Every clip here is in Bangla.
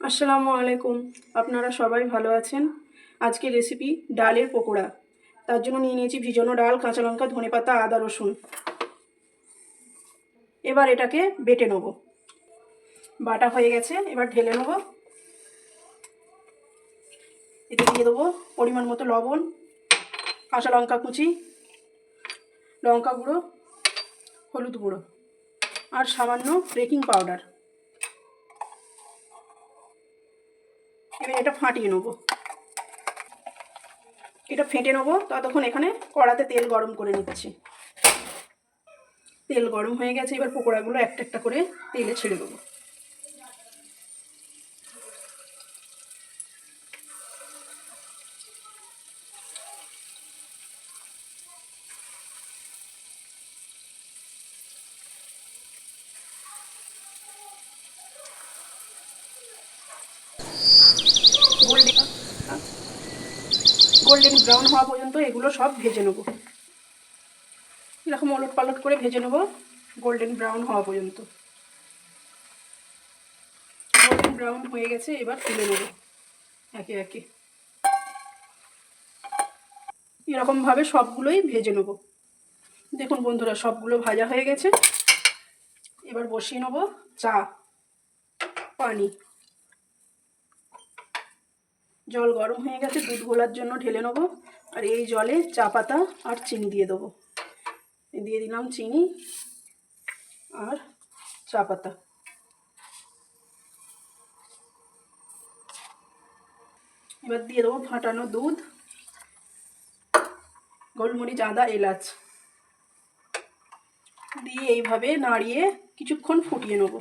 আসসালামু আলাইকুম। আপনারা সবাই ভালো আছেন? আজকে রেসিপি ডালের পকোড়া। তার জন্য নিয়ে নিয়েছি ভিজানো ডাল, কাঁচা লঙ্কা, ধনেপাতা, আদা, রসুন। এবার এটাকে বেটে নেব। বাটা হয়ে গেছে, এবার ঢেলে নেব। এতে দিয়ে দেবো পরিমাণ মতো লবণ, কাঁচা লঙ্কা কুচি, লঙ্কা গুঁড়ো, হলুদ গুঁড়ো আর সামান্য বেকিং পাউডার। এবার এটা ফাটিয়ে নেব। এটা ফেটে নেব। ততক্ষণ এখানে কড়াতে তেল গরম করে নিচ্ছি। তেল গরম হয়ে গেছে, এবার পকোড়াগুলো একটা একটা করে তেলে ছেড়ে দেবো। গোল্ডেন ব্রাউন হওয়া পর্যন্ত এগুলো সব ভেজে নেব। এরকম ওলট পালট করে ভেজে নেব গোল্ডেন ব্রাউন হওয়া পর্যন্ত। গোল্ডেন ব্রাউন হয়ে গেছে, এবার তুলে নেব একে একে। এরকমভাবে সবগুলোই ভেজে নেব। দেখুন বন্ধুরা, সবগুলো ভাজা হয়ে গেছে। এবার বসিয়ে নেব চা, পানি। জল গরম হয়ে গেছে, দুধ গোলার জন্য ঢেলে নেব। আর এই জলে চা পাতা আর চিনি দিয়ে দেবো। দিয়ে দিলাম চিনি আর চা পাতা। এবার দিয়ে দেবো ফাটানো দুধ, গোলমরিচ, আদা, এলাচ দিয়ে এইভাবে নাড়িয়ে কিছুক্ষণ ফুটিয়ে নেব।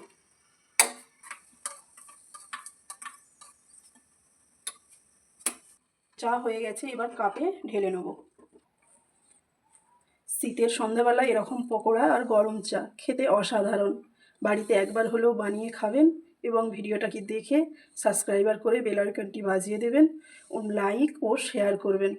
চা হয়ে গেছে, এবার কাপে ঢেলে নেব। শীতের সন্ধ্যাবেলা এরকম পকোড়া আর গরম চা খেতে অসাধারণ। বাড়িতে একবার হলেও বানিয়ে খাবেন এবং ভিডিওটাকে দেখে সাবস্ক্রাইবার করে বেল আইকনটি বাজিয়ে দেবেন ও লাইক ও শেয়ার করবেন।